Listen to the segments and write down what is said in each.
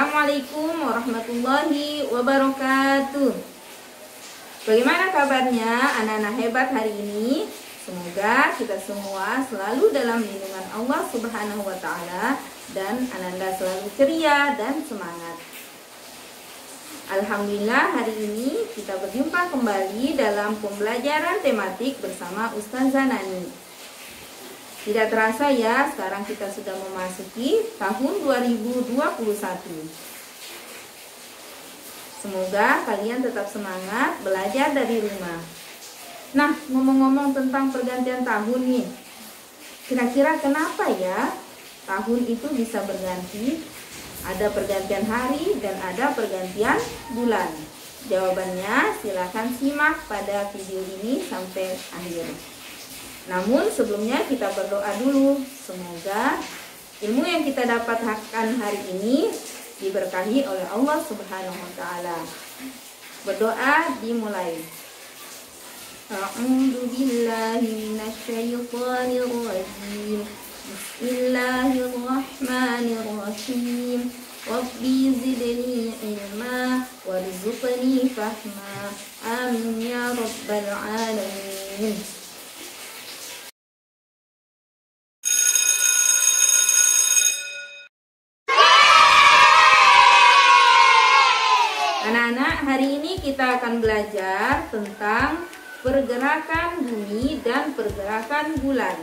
Assalamualaikum warahmatullahi wabarakatuh. Bagaimana kabarnya anak-anak hebat hari ini? Semoga kita semua selalu dalam lindungan Allah Subhanahu wa Ta'ala dan Ananda selalu ceria dan semangat. Alhamdulillah, hari ini kita berjumpa kembali dalam pembelajaran tematik bersama Ustazah Nani. Tidak terasa ya, sekarang kita sudah memasuki tahun 2021. Semoga kalian tetap semangat belajar dari rumah. Nah, ngomong-ngomong tentang pergantian tahun nih, kira-kira kenapa ya tahun itu bisa berganti? Ada pergantian hari dan ada pergantian bulan. Jawabannya silakan simak pada video ini sampai akhir. Namun sebelumnya kita berdoa dulu. Semoga ilmu yang kita dapatkan hari ini diberkahi oleh Allah Subhanahu wa Ta'ala. Berdoa dimulai. A'udzu billahi minasyaitonir rajim. Bismillahirrahmanirrahim. Rabbi zidni ilma warzuqni fahma. Amin ya rabbal alamin. Anak-anak, hari ini kita akan belajar tentang pergerakan bumi dan pergerakan bulan.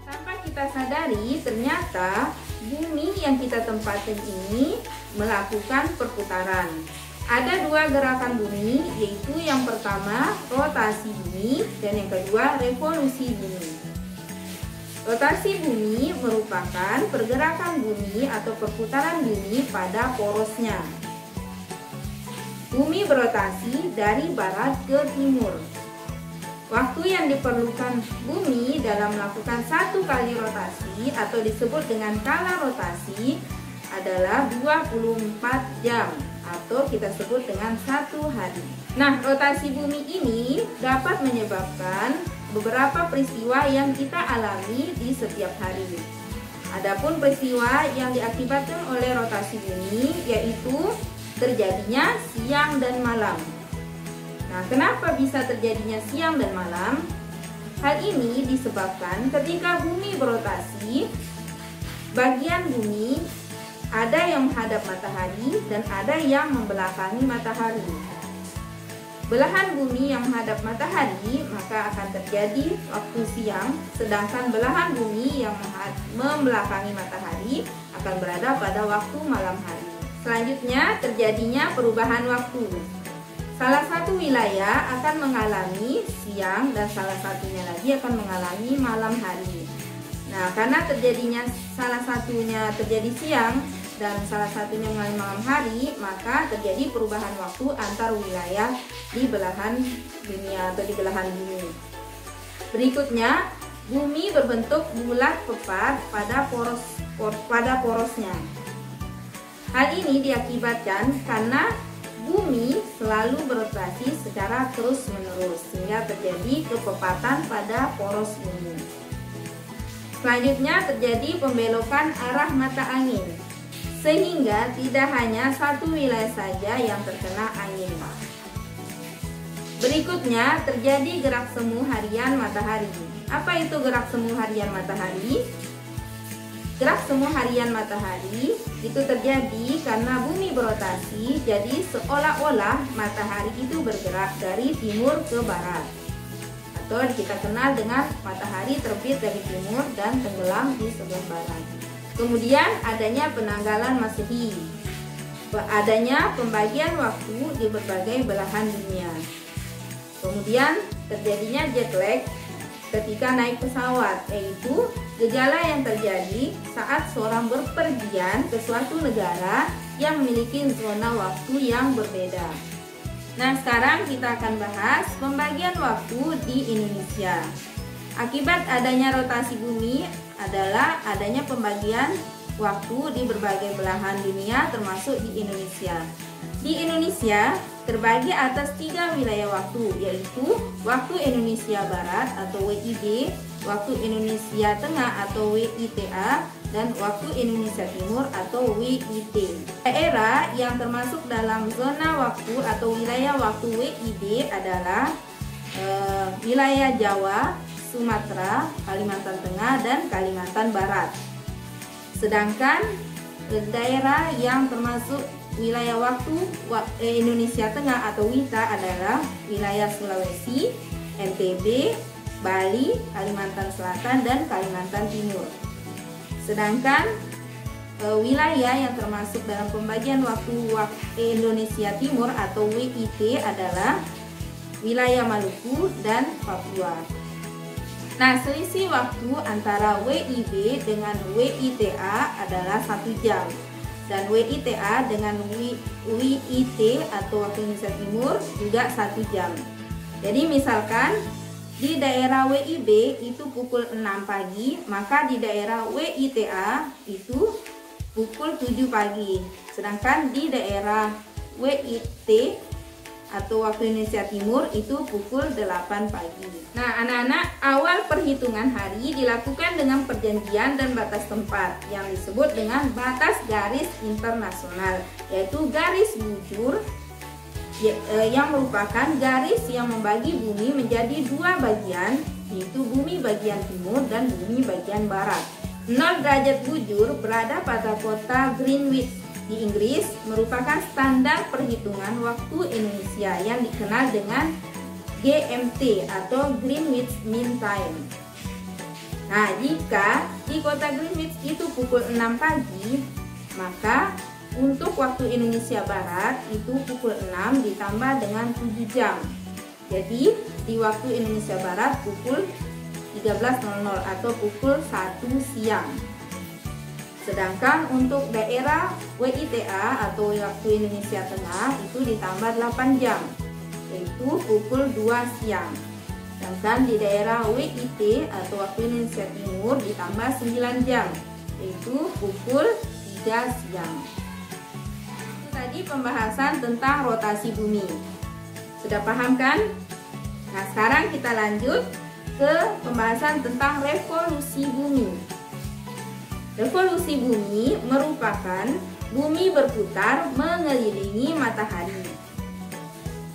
Tanpa kita sadari, ternyata bumi yang kita tempatin ini melakukan perputaran. Ada dua gerakan bumi, yaitu yang pertama rotasi bumi dan yang kedua revolusi bumi. Rotasi bumi merupakan pergerakan bumi atau perputaran bumi pada porosnya. Bumi berotasi dari barat ke timur. Waktu yang diperlukan bumi dalam melakukan satu kali rotasi atau disebut dengan kala rotasi adalah 24 jam atau kita sebut dengan 1 hari. Nah, rotasi bumi ini dapat menyebabkan beberapa peristiwa yang kita alami di setiap hari. Adapun peristiwa yang diakibatkan oleh rotasi bumi yaitu terjadinya siang dan malam. Nah, kenapa bisa terjadinya siang dan malam? Hal ini disebabkan ketika bumi berotasi, bagian bumi ada yang menghadap matahari dan ada yang membelakangi matahari. Belahan bumi yang menghadap matahari maka akan terjadi waktu siang, sedangkan belahan bumi yang membelakangi matahari akan berada pada waktu malam hari. Selanjutnya terjadinya perubahan waktu. Salah satu wilayah akan mengalami siang dan salah satunya lagi akan mengalami malam hari. Nah, karena terjadinya salah satunya terjadi siang dan salah satunya mengalami malam hari, maka terjadi perubahan waktu antar wilayah di belahan dunia atau di belahan bumi. Berikutnya, bumi berbentuk bulat pepat pada porosnya. Hal ini diakibatkan karena bumi selalu berotasi secara terus-menerus sehingga terjadi kepepatan pada poros bumi. Selanjutnya terjadi pembelokan arah mata angin, sehingga tidak hanya satu wilayah saja yang terkena angin. Berikutnya terjadi gerak semu harian matahari. Apa itu gerak semu harian matahari? Gerak semu harian matahari itu terjadi karena bumi berotasi, jadi seolah-olah matahari itu bergerak dari timur ke barat. Atau kita kenal dengan matahari terbit dari timur dan tenggelam di sebelah barat. Kemudian adanya penanggalan Masehi, adanya pembagian waktu di berbagai belahan dunia. Kemudian terjadinya jet lag ketika naik pesawat, yaitu gejala yang terjadi saat seorang berpergian ke suatu negara yang memiliki zona waktu yang berbeda. Nah, sekarang kita akan bahas pembagian waktu di Indonesia. Akibat adanya rotasi bumi adalah adanya pembagian waktu di berbagai belahan dunia termasuk di Indonesia. Di Di Indonesia terbagi atas 3 wilayah waktu, yaitu waktu Indonesia Barat atau WIB, waktu Indonesia Tengah atau WITA, dan waktu Indonesia Timur atau WIT. Daerah yang termasuk dalam zona waktu atau wilayah waktu WIB adalah wilayah Jawa, Sumatera, Kalimantan Tengah, dan Kalimantan Barat. Sedangkan daerah yang termasuk wilayah waktu Indonesia Tengah atau WITA adalah wilayah Sulawesi, NTB, Bali, Kalimantan Selatan, dan Kalimantan Timur. Sedangkan wilayah yang termasuk dalam pembagian waktu Indonesia Timur atau WIT adalah wilayah Maluku dan Papua. Nah, selisih waktu antara WIB dengan WITA adalah 1 jam. Dan WITA dengan WIT atau waktu Indonesia Timur juga 1 jam. Jadi misalkan di daerah WIB itu pukul 6 pagi, maka di daerah WITA itu pukul 7 pagi. Sedangkan di daerah WIT atau waktu Indonesia Timur itu pukul 8 pagi. Nah, anak-anak, awal perhitungan hari dilakukan dengan perjanjian dan batas tempat yang disebut dengan batas garis internasional, yaitu garis bujur yang merupakan garis yang membagi bumi menjadi 2 bagian, yaitu bumi bagian timur dan bumi bagian barat. 0 derajat bujur berada pada kota Greenwich di Inggris, merupakan standar perhitungan waktu Indonesia yang dikenal dengan GMT atau Greenwich Mean Time. Nah, jika di kota Greenwich itu pukul 6 pagi, maka untuk waktu Indonesia Barat itu pukul 6 ditambah dengan 7 jam. Jadi di waktu Indonesia Barat pukul 13.00 atau pukul 1 siang. Sedangkan untuk daerah WITA atau waktu Indonesia Tengah itu ditambah 8 jam, yaitu pukul 2 siang. Sedangkan di daerah WIT atau waktu Indonesia Timur ditambah 9 jam, yaitu pukul 3 siang. Tadi pembahasan tentang rotasi bumi. Sudah paham kan? Nah, sekarang kita lanjut ke pembahasan tentang revolusi bumi. Revolusi bumi merupakan bumi berputar mengelilingi matahari.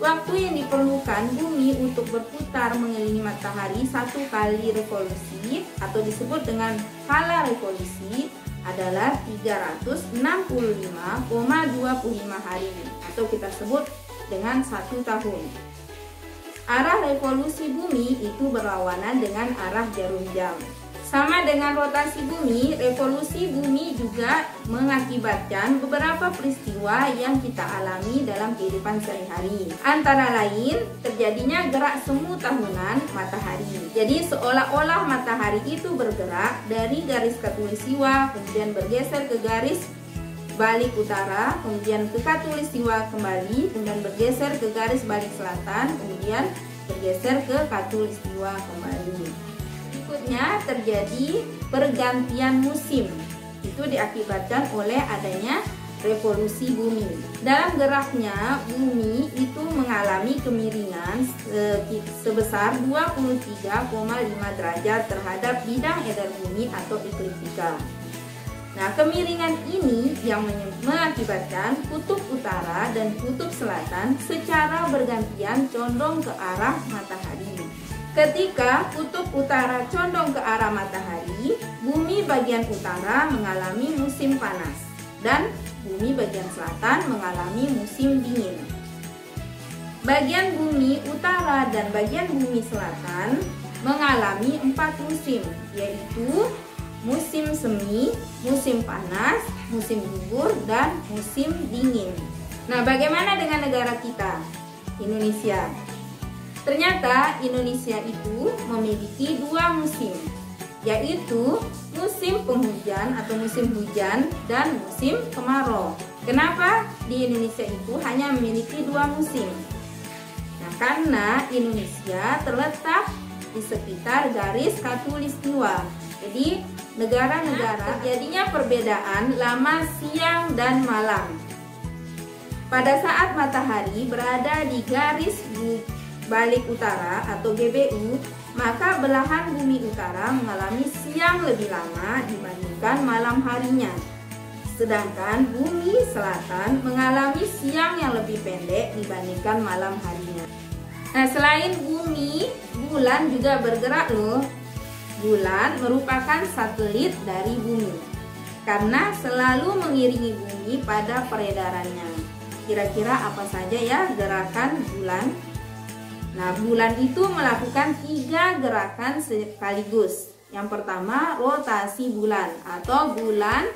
Waktu yang diperlukan bumi untuk berputar mengelilingi matahari 1 kali revolusi atau disebut dengan skala revolusi adalah 365,25 hari atau kita sebut dengan 1 tahun. Arah revolusi bumi itu berlawanan dengan arah jarum jam. Sama dengan rotasi bumi, revolusi bumi juga mengakibatkan beberapa peristiwa yang kita alami dalam kehidupan sehari-hari. Antara lain, terjadinya gerak semu tahunan matahari. Jadi seolah-olah matahari itu bergerak dari garis khatulistiwa, kemudian bergeser ke garis balik utara, kemudian ke khatulistiwa kembali, kemudian bergeser ke garis balik selatan, kemudian bergeser ke khatulistiwa kembali. Berikutnya terjadi pergantian musim. Itu diakibatkan oleh adanya revolusi bumi. Dalam geraknya, bumi itu mengalami kemiringan sebesar 23,5 derajat terhadap bidang edar bumi atau ekliptika. Nah, kemiringan ini yang mengakibatkan kutub utara dan kutub selatan secara bergantian condong ke arah matahari. Ketika kutub utara condong ke arah matahari, bumi bagian utara mengalami musim panas dan bumi bagian selatan mengalami musim dingin. Bagian bumi utara dan bagian bumi selatan mengalami 4 musim, yaitu musim semi, musim panas, musim gugur, dan musim dingin. Nah, bagaimana dengan negara kita, Indonesia? Ternyata Indonesia itu memiliki 2 musim, yaitu musim penghujan atau musim hujan dan musim kemarau. Kenapa di Indonesia itu hanya memiliki 2 musim? Nah, karena Indonesia terletak di sekitar garis khatulistiwa. Jadi negara-negara terjadinya perbedaan lama siang dan malam. Pada saat matahari berada di garis balik utara atau GBU, maka belahan bumi utara mengalami siang lebih lama dibandingkan malam harinya. Sedangkan bumi selatan mengalami siang yang lebih pendek dibandingkan malam harinya. Nah, selain bumi, bulan juga bergerak loh. Bulan merupakan satelit dari bumi karena selalu mengiringi bumi pada peredarannya. Kira-kira apa saja ya gerakan bulan? Nah, bulan itu melakukan 3 gerakan sekaligus. Yang pertama, rotasi bulan atau bulan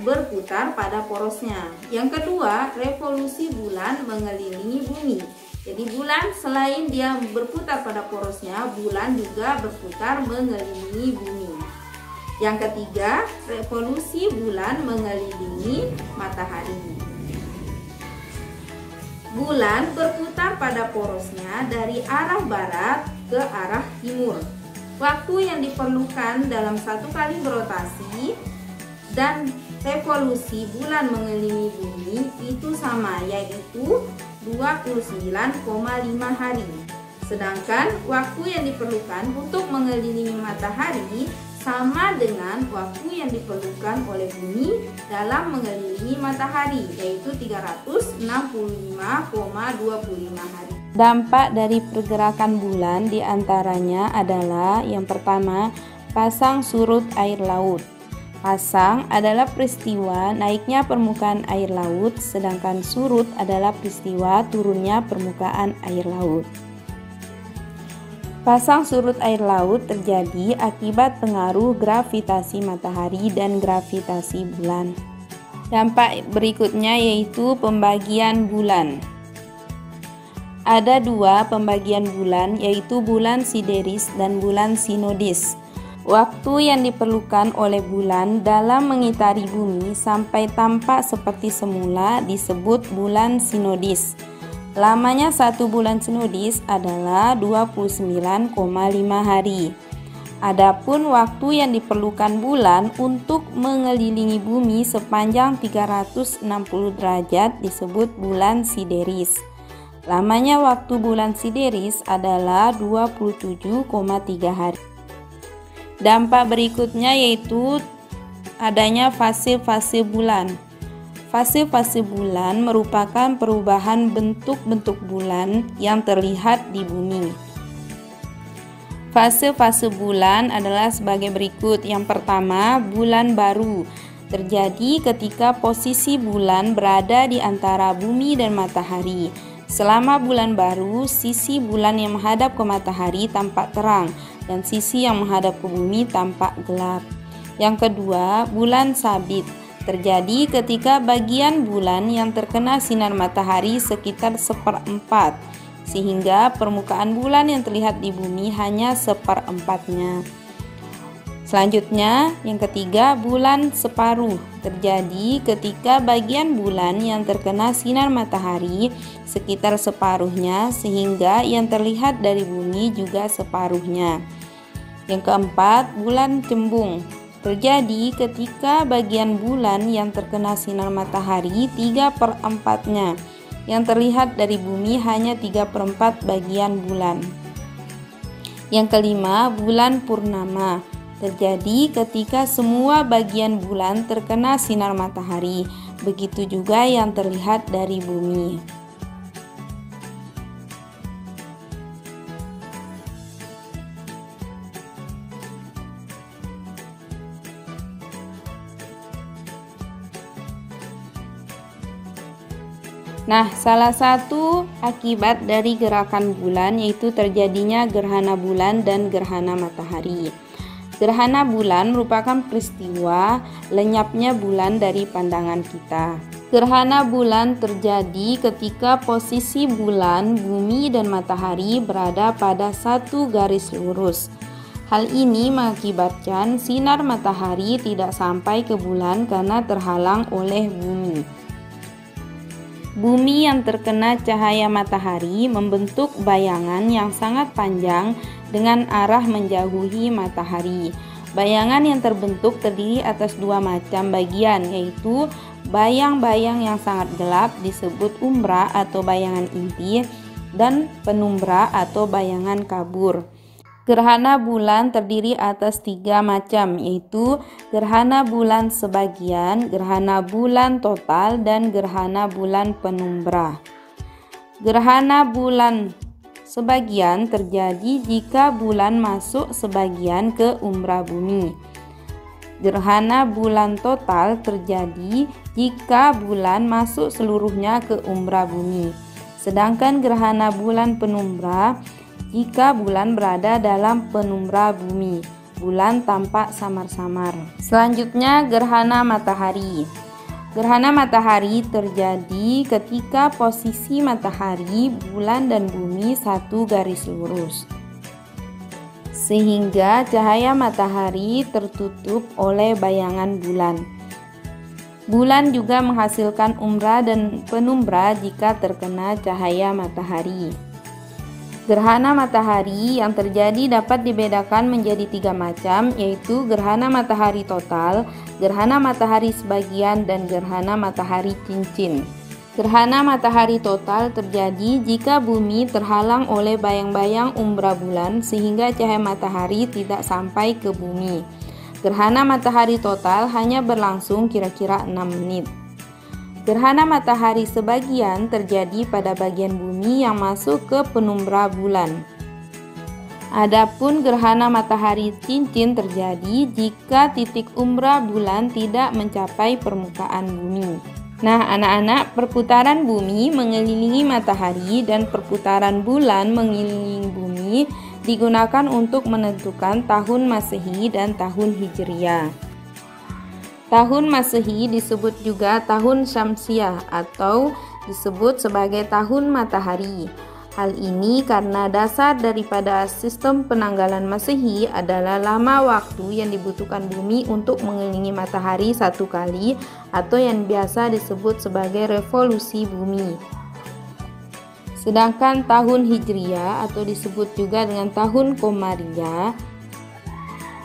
berputar pada porosnya. Yang kedua, revolusi bulan mengelilingi bumi. Jadi bulan selain dia berputar pada porosnya, bulan juga berputar mengelilingi bumi. Yang ketiga, revolusi bulan mengelilingi matahari. Bulan berputar pada porosnya dari arah barat ke arah timur. Waktu yang diperlukan dalam satu kali berotasi dan revolusi bulan mengelilingi bumi itu sama, yaitu 29,5 hari. Sedangkan waktu yang diperlukan untuk mengelilingi matahari sama dengan waktu yang diperlukan oleh bumi dalam mengelilingi matahari, yaitu 365,25 hari. Dampak dari pergerakan bulan diantaranya adalah yang pertama, pasang surut air laut. Pasang adalah peristiwa naiknya permukaan air laut, sedangkan surut adalah peristiwa turunnya permukaan air laut. Pasang surut air laut terjadi akibat pengaruh gravitasi matahari dan gravitasi bulan. Dampak berikutnya yaitu pembagian bulan. Ada 2 pembagian bulan, yaitu bulan sideris dan bulan sinodis. Waktu yang diperlukan oleh bulan dalam mengitari bumi sampai tampak seperti semula disebut bulan sinodis. Lamanya 1 bulan sinodis adalah 29,5 hari. Adapun waktu yang diperlukan bulan untuk mengelilingi bumi sepanjang 360 derajat disebut bulan sideris. Lamanya waktu bulan sideris adalah 27,3 hari. Dampak berikutnya yaitu adanya fase-fase bulan. Fase-fase bulan merupakan perubahan bentuk-bentuk bulan yang terlihat di bumi. Fase-fase bulan adalah sebagai berikut. Yang pertama, bulan baru. Terjadi ketika posisi bulan berada di antara bumi dan matahari. Selama bulan baru, sisi bulan yang menghadap ke matahari tampak terang dan sisi yang menghadap ke bumi tampak gelap. Yang kedua, bulan sabit. Terjadi ketika bagian bulan yang terkena sinar matahari sekitar 1/4, sehingga permukaan bulan yang terlihat di bumi hanya 1/4-nya. Selanjutnya, yang ketiga, bulan separuh. Terjadi ketika bagian bulan yang terkena sinar matahari sekitar separuhnya, sehingga yang terlihat dari bumi juga separuhnya. Yang keempat, bulan cembung. Terjadi ketika bagian bulan yang terkena sinar matahari 3/4-nya. Yang terlihat dari bumi hanya 3/4 bagian bulan. Yang kelima, bulan purnama. Terjadi ketika semua bagian bulan terkena sinar matahari, begitu juga yang terlihat dari bumi. Nah, salah satu akibat dari gerakan bulan yaitu terjadinya gerhana bulan dan gerhana matahari. Gerhana bulan merupakan peristiwa lenyapnya bulan dari pandangan kita. Gerhana bulan terjadi ketika posisi bulan, bumi, dan matahari berada pada satu garis lurus. Hal ini mengakibatkan sinar matahari tidak sampai ke bulan karena terhalang oleh bumi. Bumi yang terkena cahaya matahari membentuk bayangan yang sangat panjang dengan arah menjauhi matahari. Bayangan yang terbentuk terdiri atas dua macam bagian, yaitu bayang-bayang yang sangat gelap disebut umbra atau bayangan inti, dan penumbra atau bayangan kabur. Gerhana bulan terdiri atas tiga macam, yaitu gerhana bulan sebagian, gerhana bulan total, dan gerhana bulan penumbra. Gerhana bulan sebagian terjadi jika bulan masuk sebagian ke umbra bumi. Gerhana bulan total terjadi jika bulan masuk seluruhnya ke umbra bumi. Sedangkan gerhana bulan penumbra jika bulan berada dalam penumbra bumi. Bulan tampak samar-samar. Selanjutnya gerhana matahari. Gerhana matahari terjadi ketika posisi matahari, bulan, dan bumi satu garis lurus, sehingga cahaya matahari tertutup oleh bayangan bulan. Bulan juga menghasilkan umbra dan penumbra jika terkena cahaya matahari. Gerhana matahari yang terjadi dapat dibedakan menjadi tiga macam, yaitu gerhana matahari total, gerhana matahari sebagian, dan gerhana matahari cincin. Gerhana matahari total terjadi jika bumi terhalang oleh bayang-bayang umbra bulan sehingga cahaya matahari tidak sampai ke bumi. Gerhana matahari total hanya berlangsung kira-kira 6 menit. Gerhana matahari sebagian terjadi pada bagian bumi yang masuk ke penumbra bulan. Adapun gerhana matahari cincin terjadi jika titik umbra bulan tidak mencapai permukaan bumi. Nah, anak-anak, perputaran bumi mengelilingi matahari dan perputaran bulan mengelilingi bumi digunakan untuk menentukan tahun Masehi dan tahun Hijriah. Tahun Masehi disebut juga tahun Syamsiah atau disebut sebagai tahun matahari. Hal ini karena dasar daripada sistem penanggalan Masehi adalah lama waktu yang dibutuhkan bumi untuk mengelilingi matahari satu kali atau yang biasa disebut sebagai revolusi bumi. Sedangkan tahun Hijriah atau disebut juga dengan tahun Komariah,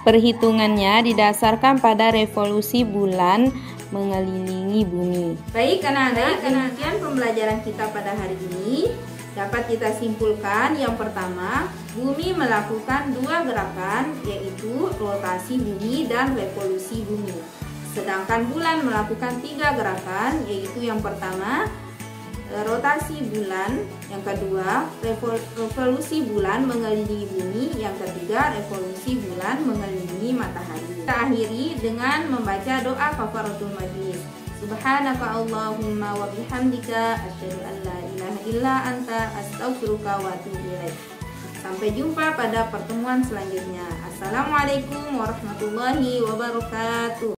perhitungannya didasarkan pada revolusi bulan mengelilingi bumi. Baik anak-anak, demikian pembelajaran kita pada hari ini. Dapat kita simpulkan, yang pertama, bumi melakukan dua gerakan, yaitu rotasi bumi dan revolusi bumi. Sedangkan bulan melakukan tiga gerakan, yaitu yang pertama, rotasi bulan, yang kedua, revolusi bulan mengelilingi bumi, yang ketiga, revolusi bulan mengelilingi matahari. Kita akhiri dengan membaca doa kafaratul majlis. Subhanaka Allahumma wa bihamdika asyhadu an la ilaha illa anta astaghfiruka wa atubu ilaik. Sampai jumpa pada pertemuan selanjutnya. Assalamualaikum warahmatullahi wabarakatuh.